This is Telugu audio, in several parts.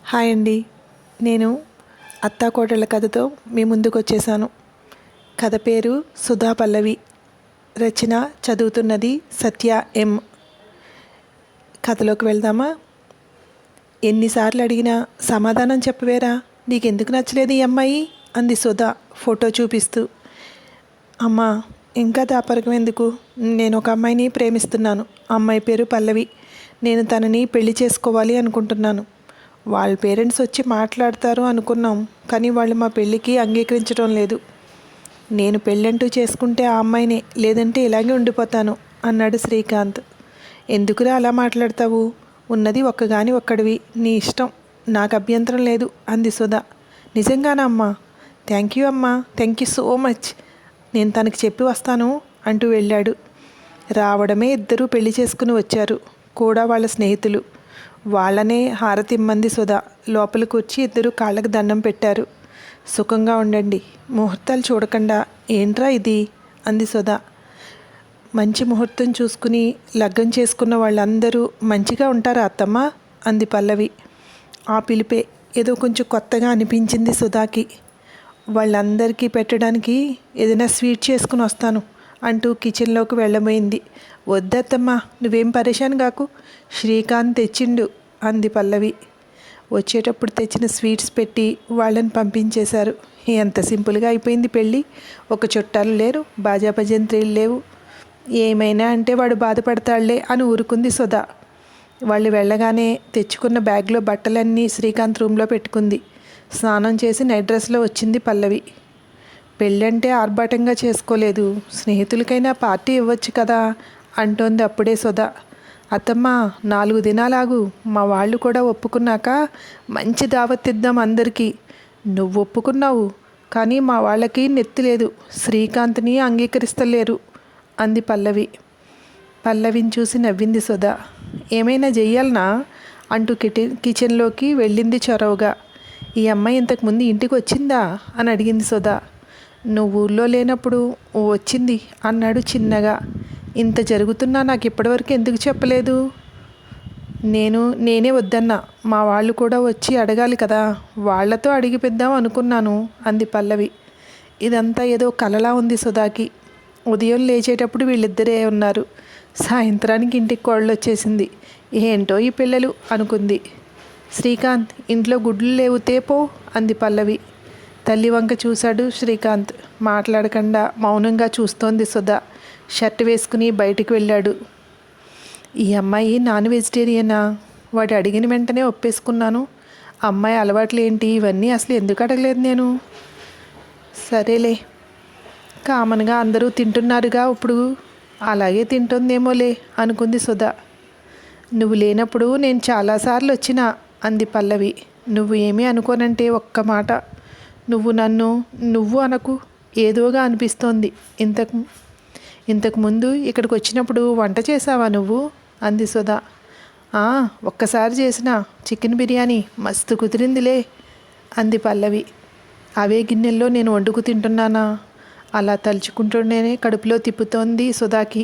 హాయ్ అండి. నేను అత్తాకోడళ్ళ కథతో మీ ముందుకు వచ్చేసాను. కథ పేరు సుధా పల్లవి. రచన చదువుతున్నది సత్య ఎం. కథలోకి వెళ్దామా? ఎన్నిసార్లు అడిగినా సమాధానం చెప్పవేరా, నీకెందుకు నచ్చలేదు ఈ అమ్మాయి అంది సుధా ఫోటో చూపిస్తూ. అమ్మా, ఇంకా దాపరకం ఎందుకు? నేను ఒక అమ్మాయిని ప్రేమిస్తున్నాను. అమ్మాయి పేరు పల్లవి. నేను తనని పెళ్లి చేసుకోవాలి అనుకుంటున్నాను. వాళ్ళ పేరెంట్స్ వచ్చి మాట్లాడతారు అనుకున్నాం, కానీ వాళ్ళు మా పెళ్ళికి అంగీకరించడం లేదు. నేను పెళ్ళంటూ చేసుకుంటే ఆ అమ్మాయినే, లేదంటే ఇలాగే ఉండిపోతాను అన్నాడు శ్రీకాంత్. ఎందుకురా అలా మాట్లాడతావు? ఉన్నది ఒక్కగాని ఒక్కడివి, నీ ఇష్టం, నాకు అభ్యంతరం లేదు అంది సుధా. నిజంగానా అమ్మా? థ్యాంక్ యూ అమ్మా, థ్యాంక్ యూ సో మచ్. నేను తనకి చెప్పి వస్తాను అంటూ వెళ్ళాడు. రావడమే ఇద్దరూ పెళ్లి చేసుకుని వచ్చారు, కూడా వాళ్ళ స్నేహితులు. వాళ్ళనే హారతిమ్మంది సుధా. లోపలికి వచ్చి ఇద్దరు కాళ్ళకు దండం పెట్టారు. సుఖంగా ఉండండి, ముహూర్తాలు చూడకుండా. ఏంట్రా ఇది అంది సుధా. మంచి ముహూర్తం చూసుకుని లగ్గం చేసుకున్న వాళ్ళందరూ మంచిగా ఉంటారా అత్తమ్మ అంది పల్లవి. ఆ పిలిపే ఏదో కొంచెం కొత్తగా అనిపించింది సుధాకి. వాళ్ళందరికీ పెట్టడానికి ఏదైనా స్వీట్ చేసుకుని వస్తాను అంటూ కిచెన్లోకి వెళ్ళబోయింది. వద్దత్తమ్మా, నువ్వేం పరేషాన్ కాకు, శ్రీకాంత్ తెచ్చిండు అంది పల్లవి. వచ్చేటప్పుడు తెచ్చిన స్వీట్స్ పెట్టి వాళ్ళని పంపించేశారు. ఎంత సింపుల్గా అయిపోయింది పెళ్ళి. ఒక చుట్టాలు లేరు, బాజా భజంత్రీలు లేవు. ఏమైనా అంటే వాడు బాధపడతాడులే అని ఊరుకుంది సుధా. వాళ్ళు వెళ్ళగానే తెచ్చుకున్న బ్యాగ్లో బట్టలన్నీ శ్రీకాంత్ రూమ్లో పెట్టుకుంది. స్నానం చేసి నైట్ డ్రెస్లో వచ్చింది పల్లవి. పెళ్ళంటే ఆర్భాటంగా చేసుకోలేదు, స్నేహితులకైనా పార్టీ ఇవ్వచ్చు కదా అంటోంది అప్పుడే సుధా. అత్తమ్మ, 4 దినాలాగు, మా వాళ్ళు కూడా ఒప్పుకున్నాక మంచి దావత్ ఇద్దాం అందరికీ. నువ్వు ఒప్పుకున్నావు, కానీ మా వాళ్ళకి నెత్తి లేదు, శ్రీకాంత్ని అంగీకరిస్తలేరు అంది పల్లవి. పల్లవిని చూసి నవ్వింది సుధా. ఏమైనా చెయ్యాలనా అంటూ కిచెన్లోకి వెళ్ళింది చొరవగా. ఈ అమ్మాయి ఇంతకుముందు ఇంటికి వచ్చిందా అని అడిగింది సుధా. నువ్వు ఊళ్ళో లేనప్పుడు వచ్చింది అన్నాడు చిన్నగా. ఇంత జరుగుతున్నా నాకు ఇప్పటివరకు ఎందుకు చెప్పలేదు? నేనే వద్దన్నా, మా వాళ్ళు కూడా వచ్చి అడగాలి కదా, వాళ్లతో అడిగిపిద్దాం అనుకున్నాను అంది పల్లవి. ఇదంతా ఏదో కలలా ఉంది సుధాకి. ఉదయం లేచేటప్పుడు వీళ్ళిద్దరే ఉన్నారు. సాయంత్రానికి ఇంటికి కోళ్ళు వచ్చేసింది. ఏంటో ఈ పిల్లలు అనుకుంది. శ్రీకాంత్, ఇంట్లో గుడ్లు లేవు తేపో అంది పల్లవి. తల్లి వంక చూశాడు శ్రీకాంత్. మాట్లాడకుండా మౌనంగా చూస్తోంది సుధా. షర్ట్ వేసుకుని బయటికి వెళ్ళాడు. ఈ అమ్మాయి నాన్ వెజిటేరియనా? వాడు అడిగిన వెంటనే ఒప్పేసుకున్నాను. అమ్మాయి అలవాట్లు ఏంటి, ఇవన్నీ అసలు ఎందుకు అడగలేదు నేను? సరేలే, కామన్గా అందరూ తింటున్నారుగా ఇప్పుడు, అలాగే తింటుందేమోలే అనుకుంది సుధా. నువ్వు లేనప్పుడు నేను చాలాసార్లు వచ్చినా అంది పల్లవి. నువ్వు ఏమీ అనుకోనంటే ఒక్క మాట. నువ్వు అనకు, ఏదోగా అనిపిస్తోంది. ఇంతకుముందు ఇక్కడికి వచ్చినప్పుడు వంట చేసావా నువ్వు అంది సుధా. ఒక్కసారి చేసిన చికెన్ బిర్యానీ మస్తు కుదిరిందిలే అంది పల్లవి. అవే గిన్నెల్లో నేను వండుకు తింటున్నానా? అలా తలుచుకుంటూనే కడుపులో తిప్పుతోంది సుధాకి.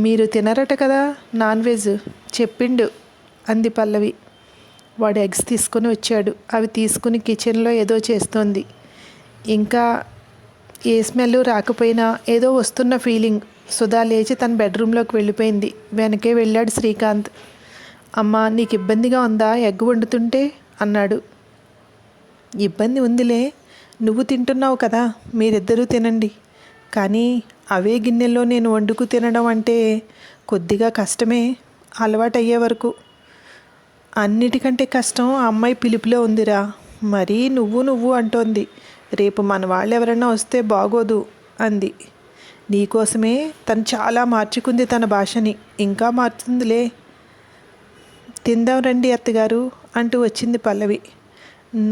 మీరు తినరట కదా నాన్ వెజ్, చెప్పిండు అంది పల్లవి. వాడు ఎగ్స్ తీసుకొని వచ్చాడు. అవి తీసుకుని కిచెన్లో ఏదో చేస్తోంది. ఇంకా ఏ స్మెల్ రాకపోయినా ఏదో వస్తున్న ఫీలింగ్. సుధా లేచి తన బెడ్రూమ్లోకి వెళ్ళిపోయింది. వెనకే వెళ్ళాడు శ్రీకాంత్. అమ్మా, నీకు ఇబ్బందిగా ఉందా ఎగ్ వండుతుంటే అన్నాడు. ఇబ్బంది ఉందిలే, నువ్వు తింటున్నావు కదా, మీరిద్దరూ తినండి. కానీ అవే గిన్నెల్లో నేను వండుకు తినడం అంటే కొద్దిగా కష్టమే, అలవాటయ్యే వరకు. అన్నిటికంటే కష్టం ఆ అమ్మాయి పిలుపులో ఉందిరా. మరీ నువ్వు అంటోంది. రేపు మన వాళ్ళు ఎవరైనా వస్తే బాగోదు అంది. నీకోసమే తను చాలా మార్చుకుంది తన భాషని, ఇంకా మార్చుతుందిలే. తిందాం రండి అత్తగారు అంటూ వచ్చింది పల్లవి.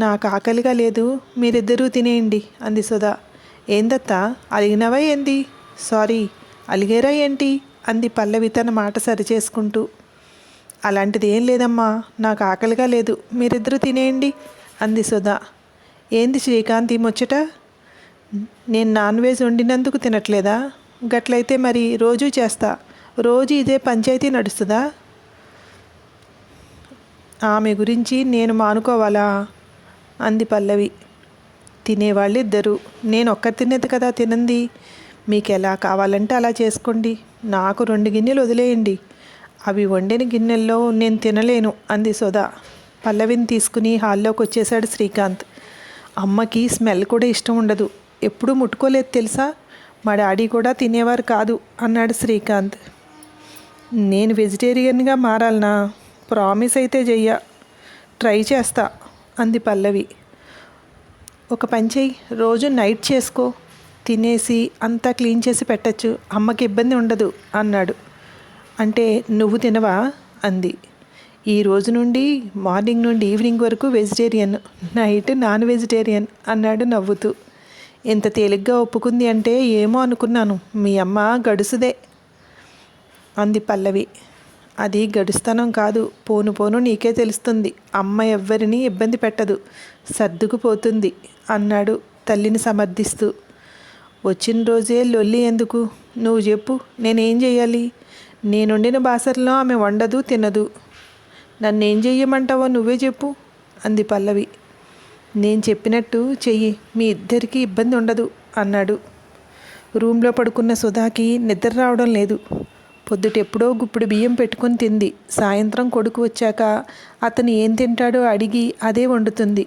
నాకు ఆకలిగా లేదు, మీరిద్దరూ తినేయండి అంది సుధా. ఏందత్తా, అలిగినవా ఏంది? సారీ, అలిగేరా ఏంటి అంది పల్లవి తన మాట సరిచేసుకుంటూ. అలాంటిది ఏం లేదమ్మా, నాకు ఆకలిగా లేదు, మీరిద్దరూ తినేయండి అంది సుధా. ఏంది శ్రీకాంత్ ఈ ముచ్చట? నేను నాన్ వెజ్ వండినందుకు తినట్లేదా? గట్లయితే మరి రోజూ చేస్తా, రోజు ఇదే పంచాయతీ నడుస్తుందా? ఆమె గురించి నేను మానుకోవాలా అంది పల్లవి. తినేవాళ్ళు ఇద్దరు, నేను ఒక్కరు తినేది కదా తినంది. మీకు ఎలా కావాలంటే అలా చేసుకోండి, నాకు 2 గిన్నెలు వదిలేయండి. అవి వండిన గిన్నెల్లో నేను తినలేను అంది సుధా. పల్లవిని తీసుకుని హాల్లోకి వచ్చేశాడు శ్రీకాంత్. అమ్మకి స్మెల్ కూడా ఇష్టం ఉండదు, ఎప్పుడూ ముట్టుకోలేదు తెలుసా. మా డాడీ కూడా తినేవారు కాదు అన్నాడు శ్రీకాంత్. నేను వెజిటేరియన్గా మారాలనా? ప్రామిస్ అయితే చెయ్య, ట్రై చేస్తా అంది పల్లవి. ఒక పని చెయ్యి, రోజు నైట్ చేసుకో, తినేసి అంతా క్లీన్ చేసి పెట్టచ్చు, అమ్మకి ఇబ్బంది ఉండదు అన్నాడు. అంటే నువ్వు తినవా అంది. ఈ రోజు నుండి మార్నింగ్ నుండి ఈవినింగ్ వరకు వెజిటేరియన్, నైట్ నాన్ వెజిటేరియన్ అన్నాడు నవ్వుతూ. ఎంత తేలిగ్గా ఒప్పుకుంది అంటే ఏమో అనుకున్నాను, మీ అమ్మ గడుసుదే అంది పల్లవి. అది గడుస్తనం కాదు, పోను పోను నీకే తెలుస్తుంది, అమ్మ ఎవ్వరినీ ఇబ్బంది పెట్టదు, సర్దుకుపోతుంది అన్నాడు తల్లిని సమర్థిస్తూ. వచ్చిన రోజే లొల్లి ఎందుకు, నువ్వు చెప్పు, నేనేం చెయ్యాలి? నేనుండిన బాసర్లో ఆమె వండదు తినదు, నన్నేం చెయ్యమంటావో నువ్వే చెప్పు అంది పల్లవి. నేను చెప్పినట్టు చెయ్యి, మీ ఇద్దరికీ ఇబ్బంది ఉండదు అన్నాడు. రూమ్లో పడుకున్న సుధాకి నిద్ర రావడం లేదు. పొద్దుటెప్పుడో గుప్పుడు బియ్యం పెట్టుకుని తింది. సాయంత్రం కొడుకు వచ్చాక అతను ఏం తింటాడో అడిగి అదే వండుతుంది.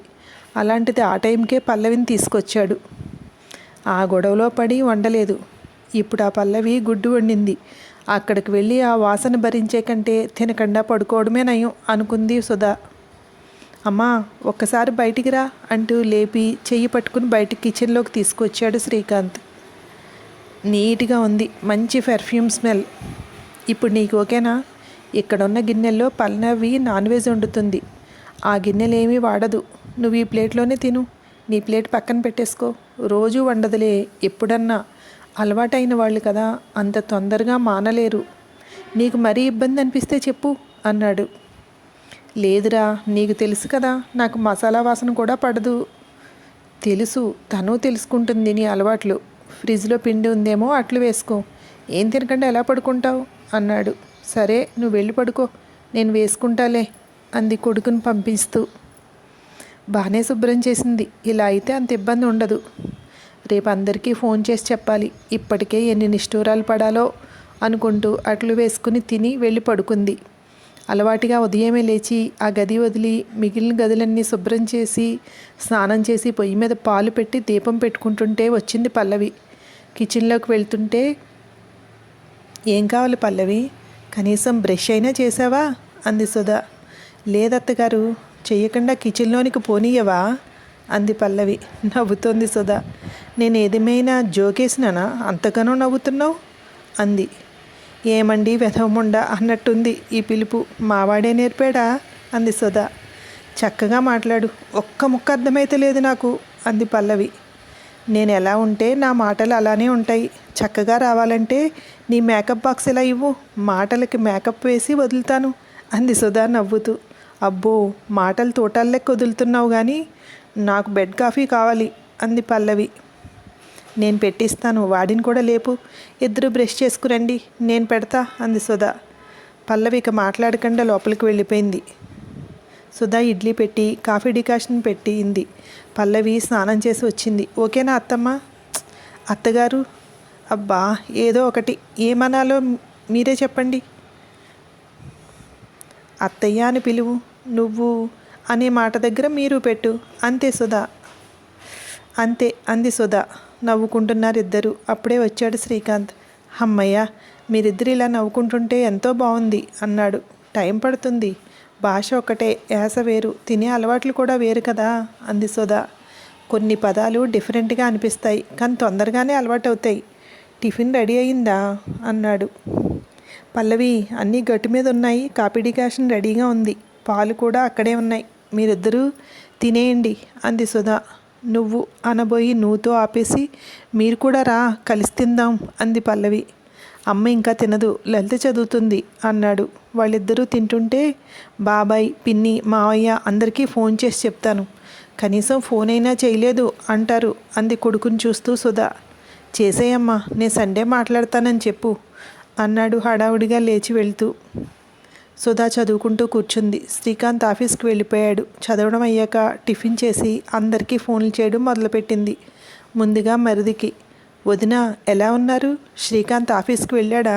అలాంటిది ఆ టైంకే పల్లవిని తీసుకొచ్చాడు. ఆ గొడవలో పడి వండలేదు. ఇప్పుడు ఆ పల్లవి గుడ్డు వండింది. అక్కడికి వెళ్ళి ఆ వాసన భరించే కంటే తినకుండా పడుకోవడమే నయం అనుకుంది సుధా. అమ్మా ఒక్కసారి బయటికి రా అంటూ లేపి చెయ్యి పట్టుకుని బయటికి కిచెన్లోకి తీసుకొచ్చాడు శ్రీకాంత్. నీట్గా ఉంది, మంచి పెర్ఫ్యూమ్ స్మెల్. ఇప్పుడు నీకు ఓకేనా? ఇక్కడున్న గిన్నెల్లో పల్లవి నాన్ వెజ్ వండుతుంది, ఆ గిన్నెలేమీ వాడదు. నువ్వు ఈ ప్లేట్లోనే తిను, నీ ప్లేట్ పక్కన పెట్టేసుకో. రోజూ వండదులే, ఎప్పుడన్నా. అలవాటైన వాళ్ళు కదా, అంత తొందరగా మానలేరు. నీకు మరీ ఇబ్బంది అనిపిస్తే చెప్పు అన్నాడు. లేదురా, నీకు తెలుసు కదా, నాకు మసాలా వాసన కూడా పడదు. తెలుసు, తను తెలుసుకుంటుంది నీ అలవాట్లు. ఫ్రిడ్జ్లో పిండి ఉందేమో, అట్లు వేసుకో. ఏం తినకుండా ఎలా పడుకుంటావు అన్నాడు. సరే నువ్వు వెళ్ళి పడుకో, నేను వేసుకుంటాలే అంది కొడుకుని పంపిస్తూ. బాగానే శుభ్రం చేసింది, ఇలా అయితే అంత ఇబ్బంది ఉండదు. రేపు అందరికీ ఫోన్ చేసి చెప్పాలి. ఇప్పటికే ఎన్ని నిష్ఠూరాలు పడాలో అనుకుంటూ అట్లు వేసుకుని తిని వెళ్ళి పడుకుంది. అలవాటుగా ఉదయమే లేచి ఆ గది వదిలి మిగిలిన గదులన్నీ శుభ్రం చేసి స్నానం చేసి పొయ్యి మీద పాలు పెట్టి దీపం పెట్టుకుంటుంటే వచ్చింది పల్లవి. కిచెన్లోకి వెళ్తుంటే, ఏం కావాలి పల్లవి, కనీసం బ్రష్ అయినా చేసావా అంది సుధా. లేదత్తగారు, చెయ్యకుండా కిచెన్లోనికి పోనీయవా అంది పల్లవి. నవ్వుతోంది సుధా. నేను ఏదేమైనా జోకేసినానా అంతగానో నవ్వుతున్నావు అంది. ఏమండి వెధవముండా అన్నట్టుంది ఈ పిలుపు, మావాడే నేర్పాడా అంది సుధా. చక్కగా మాట్లాడు, ఒక్క ముక్క అర్థమైతే లేదు నాకు అంది పల్లవి. నేను ఎలా ఉంటే నా మాటలు అలానే ఉంటాయి. చక్కగా రావాలంటే నీ మేకప్ బాక్స్ ఎలా ఇవ్వు, మాటలకి మేకప్ వేసి వదులుతాను అంది సుధా నవ్వుతూ. అబ్బో, మాటలు తోటాలెక్క వదులుతున్నావు కానీ నాకు బెడ్ కాఫీ కావాలి అంది పల్లవి. నేను పెట్టిస్తాను, వాడిని కూడా లేపు, ఇద్దరు బ్రష్ చేసుకురండి, నేను పెడతా అంది సుధా. పల్లవి ఇక మాట్లాడకుండా లోపలికి వెళ్ళిపోయింది. సుధా ఇడ్లీ పెట్టి కాఫీ డికాషన్ పెట్టింది. పల్లవి స్నానం చేసి వచ్చింది. ఓకేనా అత్తమ్మ? అత్తగారు, అబ్బా ఏదో ఒకటి, ఏమనాలో మీరే చెప్పండి. అత్తయ్య అని పిలువు, నువ్వు అనే మాట దగ్గర మీరు పెట్టు, అంతే సుధా. అంతే అంది సుధా. నవ్వుకుంటున్నారు ఇద్దరు. అప్పుడే వచ్చాడు శ్రీకాంత్. అమ్మయ్య, మీరిద్దరు ఇలా నవ్వుకుంటుంటే ఎంతో బాగుంది అన్నాడు. టైం పడుతుంది, భాష ఒకటే, యాస వేరు, తినే అలవాట్లు కూడా వేరు కదా అంది సుధా. కొన్ని పదాలు డిఫరెంట్గా అనిపిస్తాయి కానీ తొందరగానే అలవాటు అవుతాయి. టిఫిన్ రెడీ అయిందా అన్నాడు. పల్లవి, అన్నీ గట్టు మీద ఉన్నాయి, కాఫీ డికాషన్ రెడీగా ఉంది, పాలు కూడా అక్కడే ఉన్నాయి, మీరిద్దరూ తినేయండి అంది సుధా. నువ్వు అనబోయి నువ్వుతో ఆపేసి, మీరు కూడా రా కలిసి తిందాం అంది పల్లవి. అమ్మ ఇంకా తినదు, లలిత చదువుతుంది అన్నాడు. వాళ్ళిద్దరూ తింటుంటే, బాబాయ్, పిన్ని, మావయ్య అందరికీ ఫోన్ చేసి చెప్తాను, కనీసం ఫోన్ అయినా చేయలేదు అంటారు అంది కొడుకుని చూస్తూ సుధా. చేసేయమ్మా, నేను సండే మాట్లాడతానని చెప్పు అన్నాడు హడావుడిగా లేచి వెళ్తూ. సుధా చదువుకుంటూ కూర్చుంది. శ్రీకాంత్ ఆఫీస్కి వెళ్ళిపోయాడు. చదవడం అయ్యాక టిఫిన్ చేసి అందరికీ ఫోన్లు చేయడం మొదలుపెట్టింది. ముందుగా మరిదికి. వదిన ఎలా ఉన్నారు? శ్రీకాంత్ ఆఫీస్కి వెళ్ళాడా?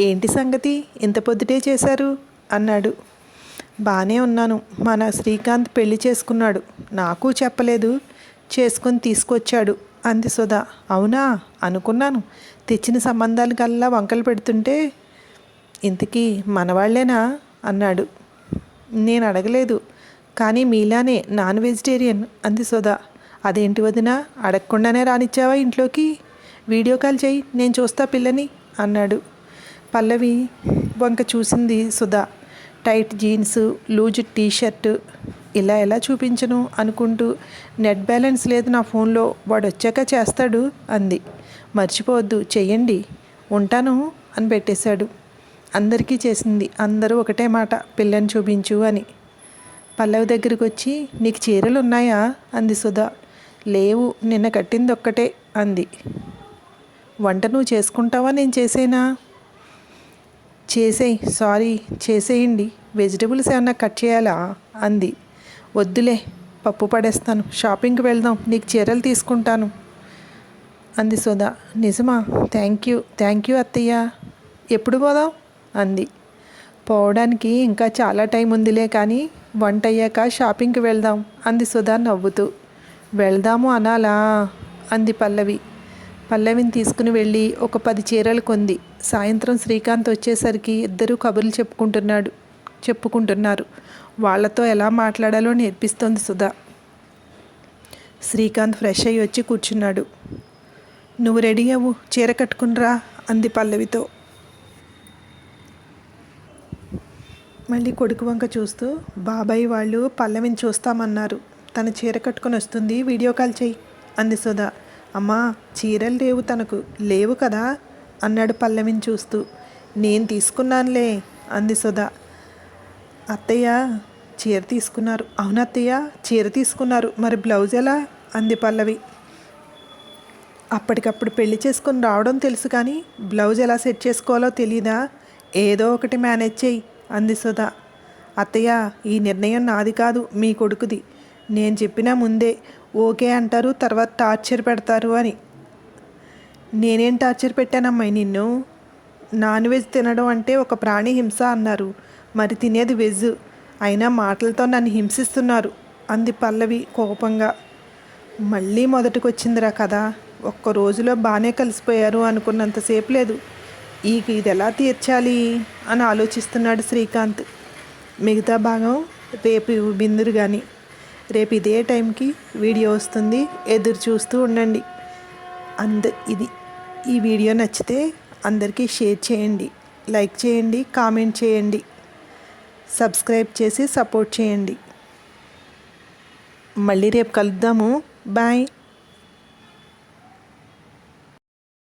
ఏంటి సంగతి ఇంత పొద్దుటే చేశారు అన్నాడు. బాగానే ఉన్నాను. మన శ్రీకాంత్ పెళ్లి చేసుకున్నాడు. నాకు చెప్పలేదు. చేసుకొని తీసుకొచ్చాడు అంది సుధా. అవునా? అనుకున్నాను. తెచ్చిన సంబంధాలు కల్లా వంకలు పెడుతుంటే ఇంతకీ మనవాళ్లేనా అన్నాడు. నేను అడగలేదు, కానీ మీలానే నాన్ వెజిటేరియన్ అంది సుధా. అదేంటి వదిన, అడగకుండానే రానిచ్చావా ఇంట్లోకి? వీడియో కాల్ చేయి, నేను చూస్తా పిల్లని అన్నాడు. పల్లవి వంక చూసింది Sudha. Tight jeans, loose T-shirt. ఇలా ఎలా చూపించను అనుకుంటూ, నెట్ బ్యాలెన్స్ లేదు నా ఫోన్లో, వాడు వచ్చాక చేస్తాడు అంది. మర్చిపోవద్దు, చెయ్యండి. ఉంటాను అని పెట్టేశాడు. అందరికీ చేసింది. అందరూ ఒకటే మాట, పిల్లని చూపించు అని. పల్లవి దగ్గరికి వచ్చి, నీకు చీరలు ఉన్నాయా అంది సుధా. లేవు, నిన్న కట్టింది ఒక్కటే అంది. వంట నువ్వు చేసుకుంటావా నేను చేసేనా? చేసేయి. సారీ, చేసేయండి. వెజిటబుల్స్ ఏమన్నా కట్ చేయాలా అంది. వద్దులే, పప్పు పడేస్తాను. షాపింగ్కి వెళ్దాం, నీకు చీరలు తీసుకుంటాను అంది సుధా. నిజమా? థ్యాంక్ యూ అత్తయ్య. ఎప్పుడు పోదాం అంది. పోవడానికి ఇంకా చాలా టైం ఉందిలే, కానీ వంట అయ్యాక షాపింగ్కి వెళ్దాం అంది సుధా నవ్వుతూ. వెళ్దాము అనాలా అంది పల్లవి. పల్లవిని తీసుకుని వెళ్ళి ఒక 10 చీరలు కొంది. సాయంత్రం శ్రీకాంత్ వచ్చేసరికి ఇద్దరూ కబుర్లు చెప్పుకుంటున్నారు. వాళ్లతో ఎలా మాట్లాడాలో నేర్పిస్తోంది సుధా. శ్రీకాంత్ ఫ్రెష్ అయ్యి వచ్చి కూర్చున్నాడు. నువ్వు రెడీ అవ్వు, చీర కట్టుకునిరా అంది పల్లవితో. మళ్ళీ కొడుకు వంక చూస్తూ, బాబాయ్ వాళ్ళు పల్లవిని చూస్తామన్నారు. తన చీర కట్టుకొని వస్తుంది, వీడియో కాల్ చెయ్యి అంది సుధా. అమ్మా, చీరలు లేవు తనకు. లేవు కదా అన్నాడు పల్లవిని చూస్తూ. నేను తీసుకున్నానులే అంది సుధా. అత్తయ్య చీర తీసుకున్నారు. అవునత్తయ్య, చీర తీసుకున్నారు, మరి బ్లౌజ్ ఎలా అంది పల్లవి. అప్పటికప్పుడు పెళ్లి చేసుకొని రావడం తెలుసు, కానీ బ్లౌజ్ ఎలా సెట్ చేసుకోవాలో తెలీదా? ఏదో ఒకటి మేనేజ్ చెయ్యి అంది సుధా. అత్తయ్య, ఈ నిర్ణయం నాది కాదు, మీ కొడుకుది. నేను చెప్పినా ముందే ఓకే అంటారు, తర్వాత టార్చర్ పెడతారు అని. నేనేం టార్చర్ పెట్టానమ్మాయి నిన్ను? నాన్ వెజ్ తినడం అంటే ఒక ప్రాణి హింస అన్నారు, మరి తినేది వెజ్. అయినా మాటలతో నన్ను హింసిస్తున్నారు అంది పల్లవి కోపంగా. మళ్ళీ మొదటికొచ్చిందిరా కదా. ఒక్క రోజులో బాగానే కలిసిపోయారు అనుకున్నంతసేపు లేదు. ఇది ఎలా తీర్చాలి అని ఆలోచిస్తున్నాడు శ్రీకాంత్. మిగతా భాగం రేపు బిందురు కానీ. రేపు ఇదే టైంకి వీడియో వస్తుంది, ఎదురు చూస్తూ ఉండండి. ఈ వీడియో నచ్చితే అందరికీ షేర్ చేయండి, లైక్ చేయండి, కామెంట్ చేయండి, సబ్స్క్రైబ్ చేసి సపోర్ట్ చేయండి. మళ్ళీ రేపు కలుద్దాము. బాయ్.